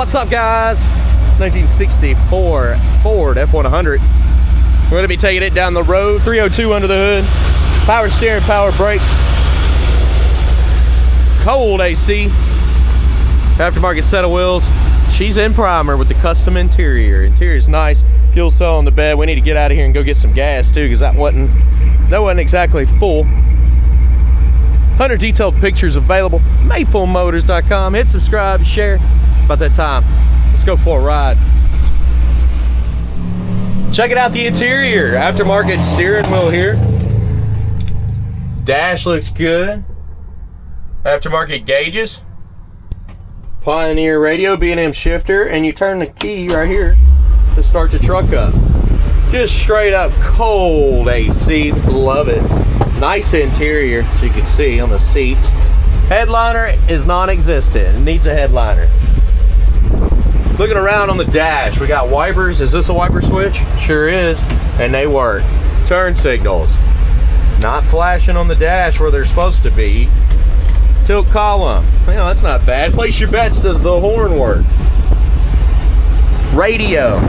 What's up, guys? 1964 Ford F100. We're going to be taking it down the road. 302 under the hood. Power steering, power brakes. Cold AC. Aftermarket set of wheels. She's in primer with the custom interior. Interior's nice. Fuel cell on the bed. We need to get out of here and go get some gas too, because that wasn't exactly full. 100 detailed pictures available. MapleMotors.com. Hit subscribe, share. About that time. Let's go for a ride. Checking out the interior. Aftermarket steering wheel here. Dash looks good. Aftermarket gauges. Pioneer radio, B&M shifter, and you turn the key right here to start the truck up. Just straight up cold AC. Love it. Nice interior, as you can see on the seats. Headliner is non-existent. It needs a headliner. Looking around on the dash, we got wipers. Is this a wiper switch? Sure is, and they work. Turn signals. Not flashing on the dash where they're supposed to be. Tilt column. Well, that's not bad. Place your bets. Does the horn work? Radio.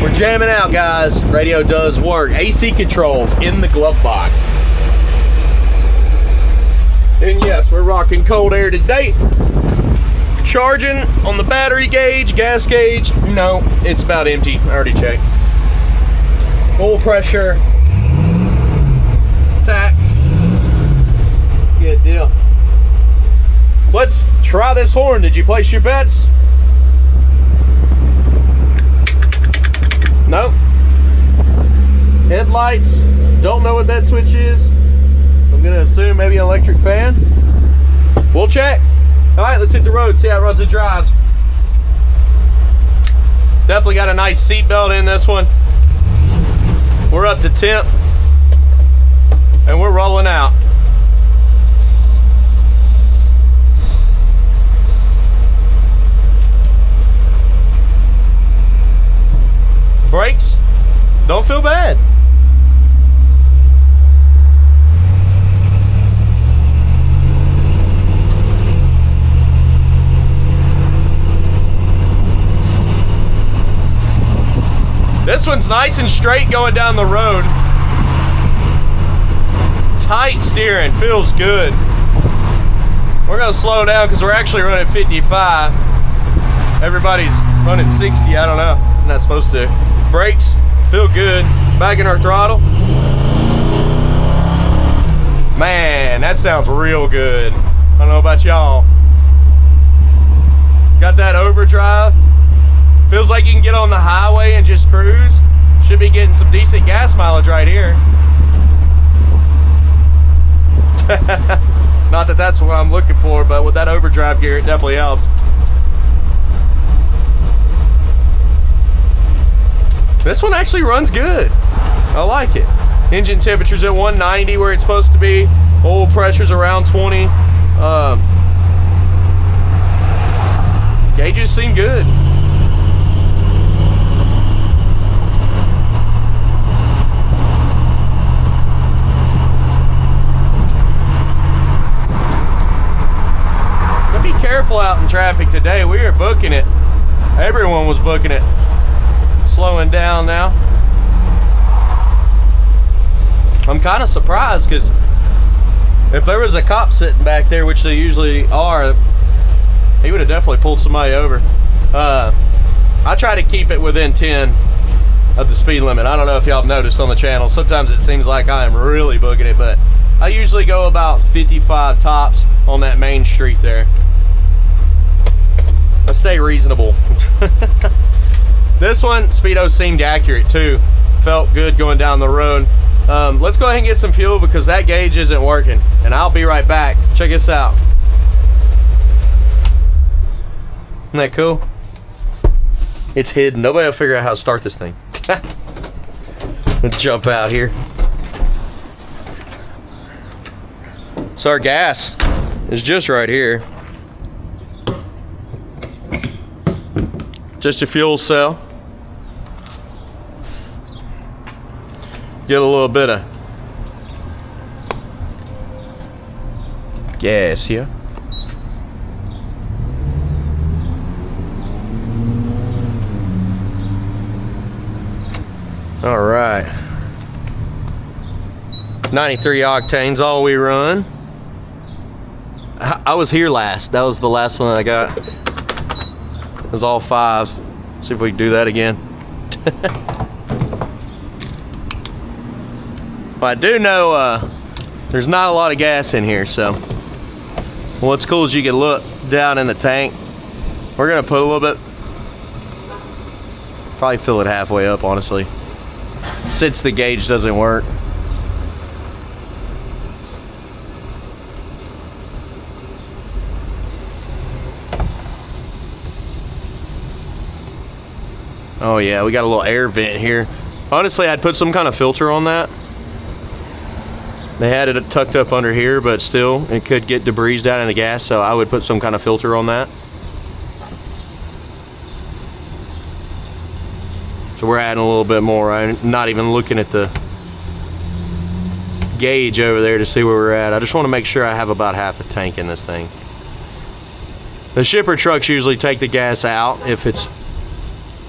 We're jamming out, guys. Radio does work. AC controls in the glove box. And yes, we're rocking cold air today. Charging on the battery gauge, gas gauge. No, it's about empty. I already checked. Oil pressure. Tack. Good deal. Let's try this horn. Did you place your bets? Nope. Headlights. Don't know what that switch is. I'm gonna assume maybe an electric fan. We'll check. All right, let's hit the road, see how it runs and drives. Definitely got a nice seat belt in this one. We're up to temp, and we're rolling out. Brakes, don't feel bad. This one's nice and straight going down the road. Tight steering, feels good. We're gonna slow down because we're actually running 55. Everybody's running 60, I don't know. I'm not supposed to. Brakes, feel good. Back in our throttle. Man, that sounds real good. I don't know about y'all. Got that overdrive. Feels like you can get on the highway and just cruise. Should be getting some decent gas mileage right here. Not that that's what I'm looking for, but with that overdrive gear, it definitely helps. This one actually runs good. I like it. Engine temperature's at 190 where it's supposed to be. Oil pressure's around 20. Gauges seem good. Careful out in traffic today. We are booking it. Everyone was booking it. Slowing down now. I'm kind of surprised because if there was a cop sitting back there, which they usually are, he would have definitely pulled somebody over. I try to keep it within 10 of the speed limit. I don't know if y'all have noticed on the channel. Sometimes it seems like I am really booking it, but I usually go about 55 tops on that main street there. I stay reasonable. This one, speedo seemed accurate too. Felt good going down the road. Let's go ahead and get some fuel because that gauge isn't working. And I'll be right back. Check this out. Isn't that cool? It's hidden. Nobody will figure out how to start this thing. Let's jump out here. So our gas is just right here. Just a fuel cell. Get a little bit of gas here. All right. 93 octanes, all we run. I was here last. That was the last one I got. It was all 5s. See if we can do that again. Well, I do know there's not a lot of gas in here, so what's cool is you can look down in the tank. We're gonna put a little bit, probably fill it halfway up, honestly, since the gauge doesn't work. Oh yeah, we got a little air vent here. Honestly, I'd put some kind of filter on that. They had it tucked up under here, but still, it could get debris down in the gas, so I would put some kind of filter on that. So we're adding a little bit more. I'm not even looking at the gauge over there to see where we're at. I just want to make sure I have about half a tank in this thing. The shipper trucks usually take the gas out if it's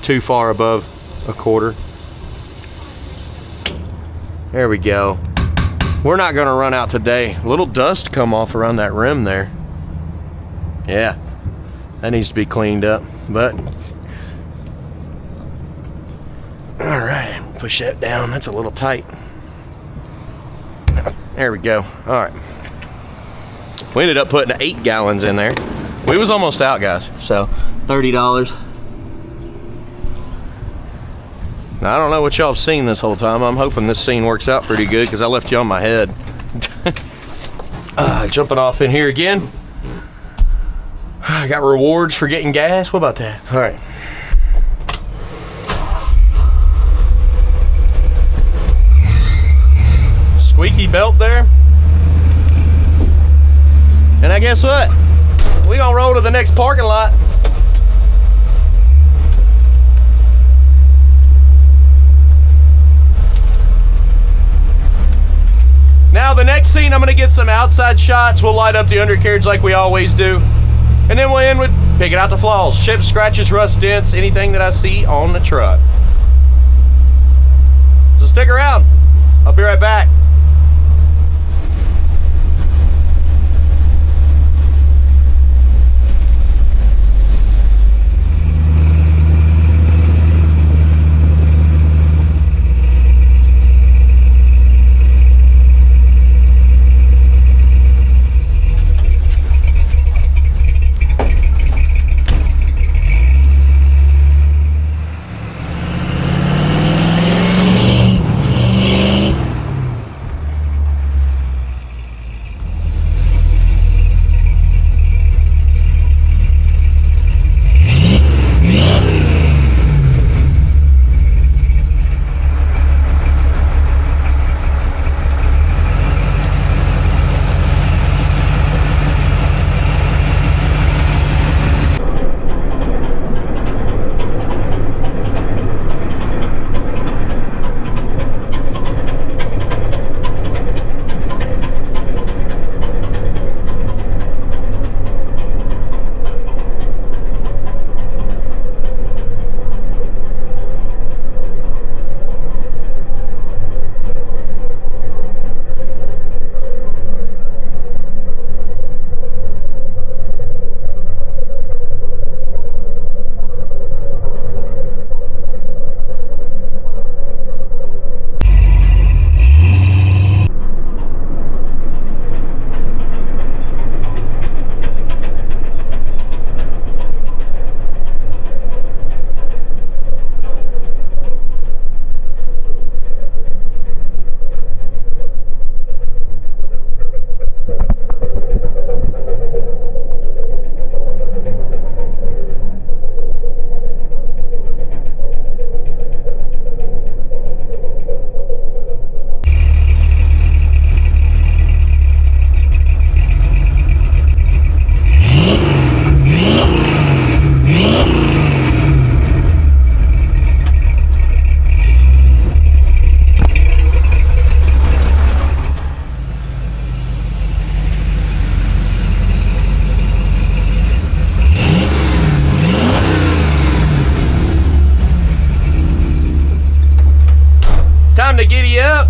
too far above a quarter. There we go. We're not gonna run out today. A little dust come off around that rim there. Yeah, that needs to be cleaned up, but all right, push that down. That's a little tight. There we go. All right, we ended up putting 8 gallons in there. We was almost out, guys, so $30. Now, I don't know what y'all have seen this whole time. I'm hoping this scene works out pretty good because I left you on my head. Jumping off in here again. I got rewards for getting gas. What about that? All right. Squeaky belt there. And I guess what? We gonna roll to the next parking lot. Now the next scene, I'm gonna get some outside shots. We'll light up the undercarriage like we always do. And then we'll end with picking out the flaws. Chips, scratches, rust, dents, anything that I see on the truck. So stick around. I'll be right back. to giddy up.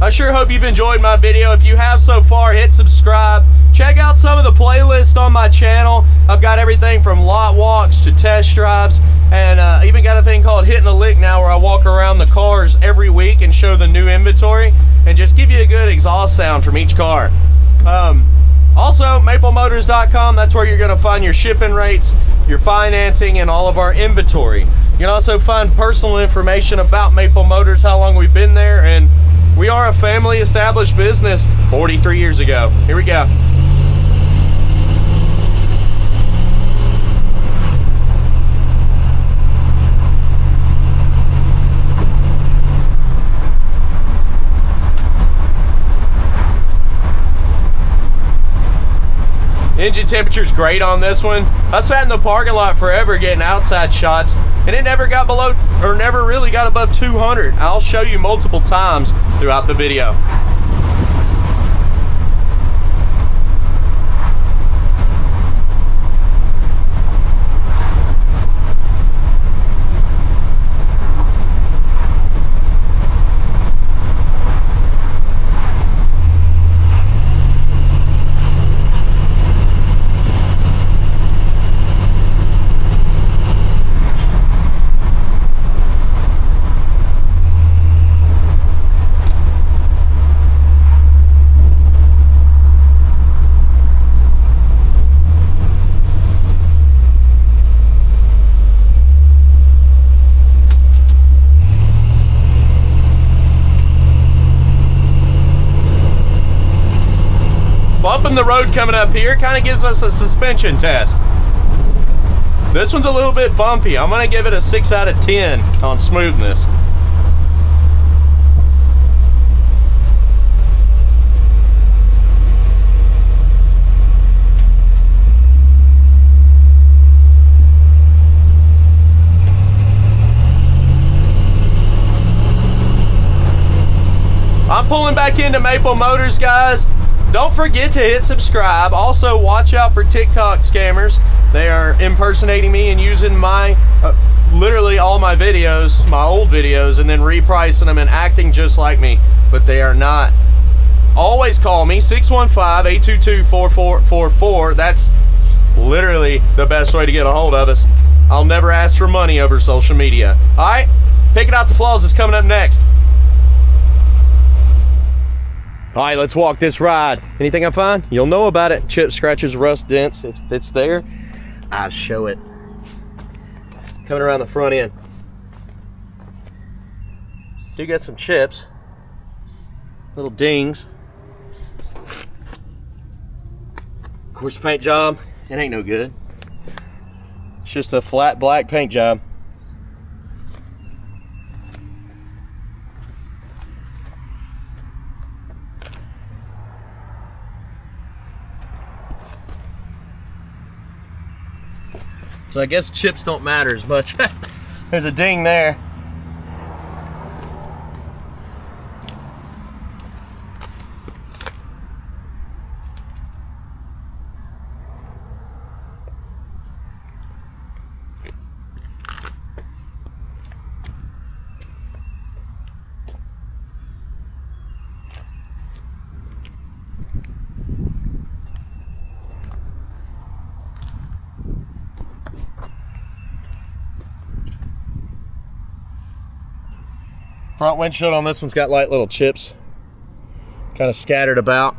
I sure hope you've enjoyed my video. If you have so far, hit subscribe. Check out some of the playlists on my channel. I've got everything from lot walks to test drives, and even got a thing called Hitting a Lick now, where I walk around the cars every week and show the new inventory and just give you a good exhaust sound from each car. Also, maplemotors.com, that's where you're going to find your shipping rates, your financing, and all of our inventory. You can also find personal information about Maple Motors, how long we've been there, and we are a family established business 43 years ago. Here we go. Engine temperature is great on this one. I sat in the parking lot forever getting outside shots, and it never got below, or never really got above 200. I'll show you multiple times throughout the video. Bumping the road coming up here kind of gives us a suspension test. This one's a little bit bumpy. I'm going to give it a 6 out of 10 on smoothness. I'm pulling back into Maple Motors, guys. Don't forget to hit subscribe. Also, watch out for TikTok scammers. They are impersonating me and using my, literally all my videos, my old videos, and then repricing them and acting just like me, but they are not. Always call me, 615-822-4444. That's literally the best way to get a hold of us. I'll never ask for money over social media. All right, Picking Out the Flaws is coming up next. All right, let's walk this ride. Anything I find, you'll know about it. Chips, scratches, rust, dents. If it's there, I'll show it. Coming around the front end. Do get some chips. Little dings. Of course, the paint job, it ain't no good. It's just a flat black paint job. So I guess chips don't matter as much. There's a ding there. Front windshield on this one's got light little chips kind of scattered about.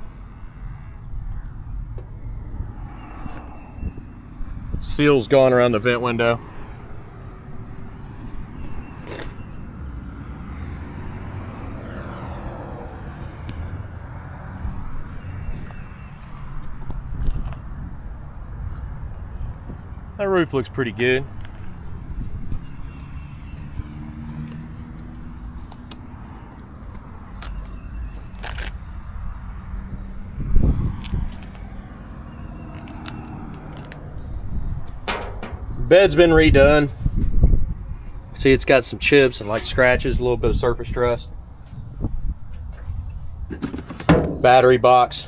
Seal's gone around the vent window. That roof looks pretty good. Bed's been redone. See, it's got some chips and like scratches, a little bit of surface rust. Battery box.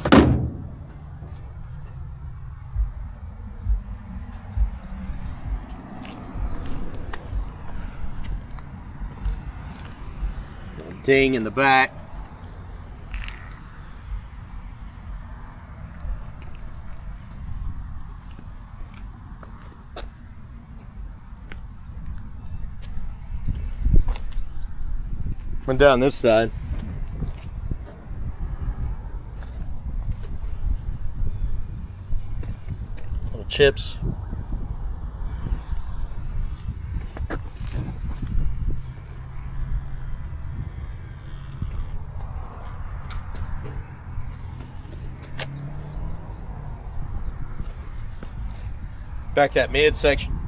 ding in the back. Went down this side. Little chips. Back that mid section.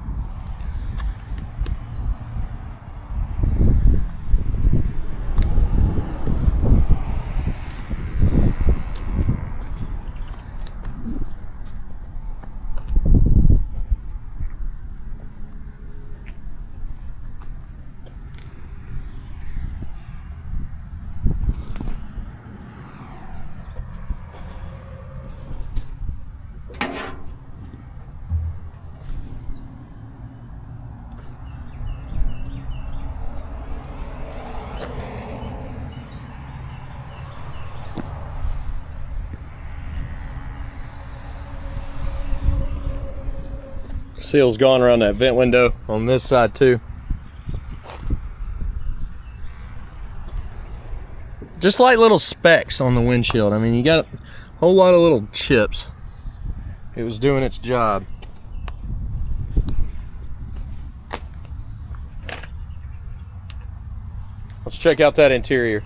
Seal's gone around that vent window on this side too. Just like little specks on the windshield. I mean, you got a whole lot of little chips. It was doing its job. Let's check out that interior.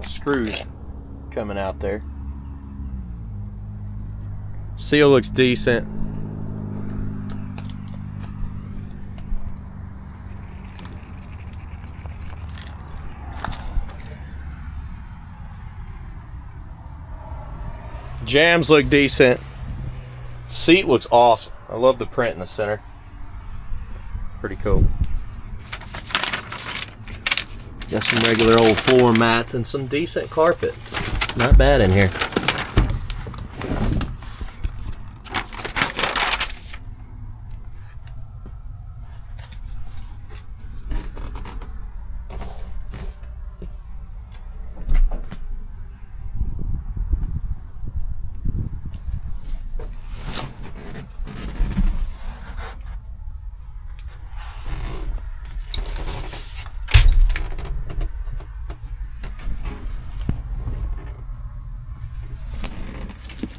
Screws coming out there. Seal looks decent. Jams look decent. Seat looks awesome. I love the print in the center. Pretty cool. Got some regular old floor mats and some decent carpet. Not bad in here.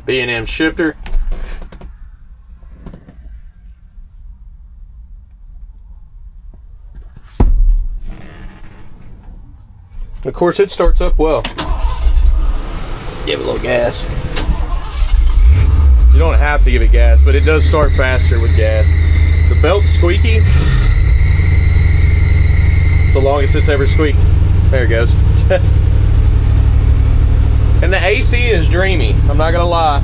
B&M shifter. Of course, it starts up well. Give it a little gas. You don't have to give it gas, but it does start faster with gas. The belt's squeaky. It's the longest it's ever squeaked. There it goes. And the AC is dreamy, I'm not gonna lie.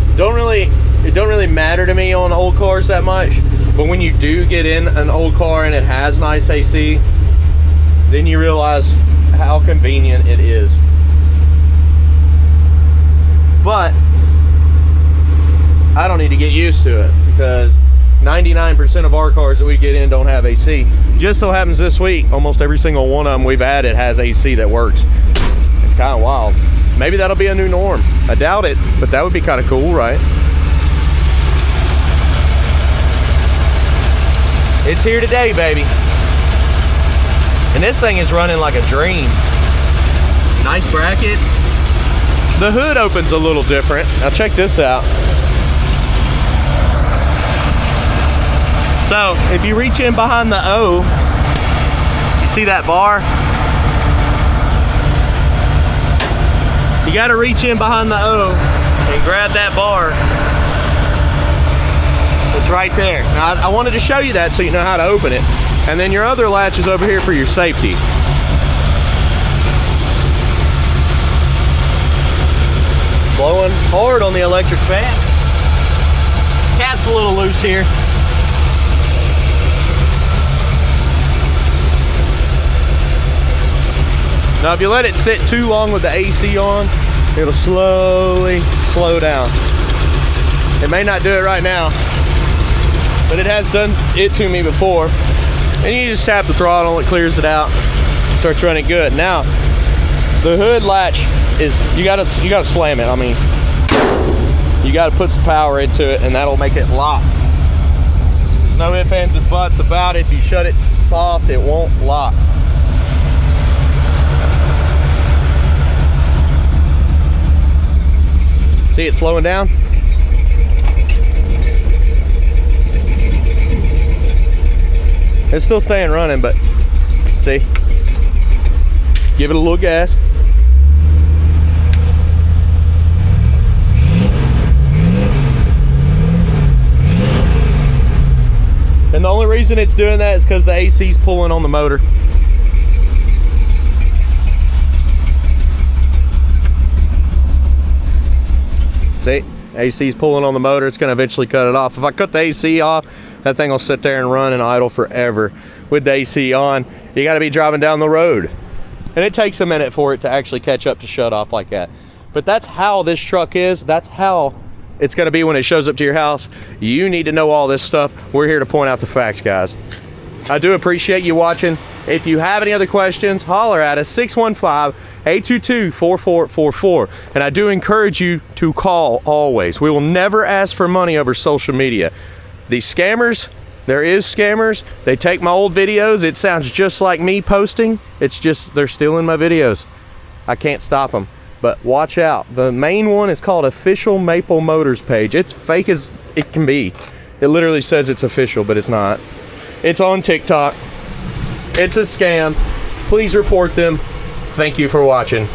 It don't really matter to me on old cars that much, but when you do get in an old car and it has nice AC, then you realize how convenient it is. But I don't need to get used to it because 99% of our cars that we get in don't have AC. Just so happens this week, almost every single one of them we've added has AC that works. It's kind of wild. Maybe that'll be a new norm. I doubt it, but that would be kind of cool, right? It's here today, baby. And this thing is running like a dream. Nice brackets. The hood opens a little different. Now check this out. So if you reach in behind the O, you see that bar? You gotta reach in behind the O and grab that bar. It's right there. Now I wanted to show you that so you know how to open it. And then your other latch is over here for your safety. Blowing hard on the electric fan. Cat's a little loose here. Now if you let it sit too long with the AC on, it'll slowly slow down. It may not do it right now, but it has done it to me before. And you just tap the throttle, it clears it out, starts running good. Now, the hood latch is, you gotta slam it. I mean, you gotta put some power into it, and that'll make it lock. There's no ifs, ands, and buts about it. If you shut it soft, it won't lock. See it slowing down? It's still staying running, but see? Give it a little gas. And the only reason it's doing that is because the AC is pulling on the motor. See? AC is pulling on the motor. It's going to eventually cut it off. If I cut the AC off, that thing will sit there and run and idle forever. With the AC on, you got to be driving down the road. And it takes a minute for it to actually catch up to shut off like that. But that's how this truck is. That's how it's going to be when it shows up to your house. You need to know all this stuff. We're here to point out the facts, guys. I do appreciate you watching. If you have any other questions, holler at us, 615-822-4444. And I do encourage you to call always. We will never ask for money over social media. These scammers, there is scammers. They take my old videos. It sounds just like me posting. It's just, they're stealing my videos. I can't stop them. But watch out. The main one is called Official Maple Motors page. It's fake as it can be. It literally says it's official, but it's not. It's on TikTok. It's a scam. Please report them. Thank you for watching.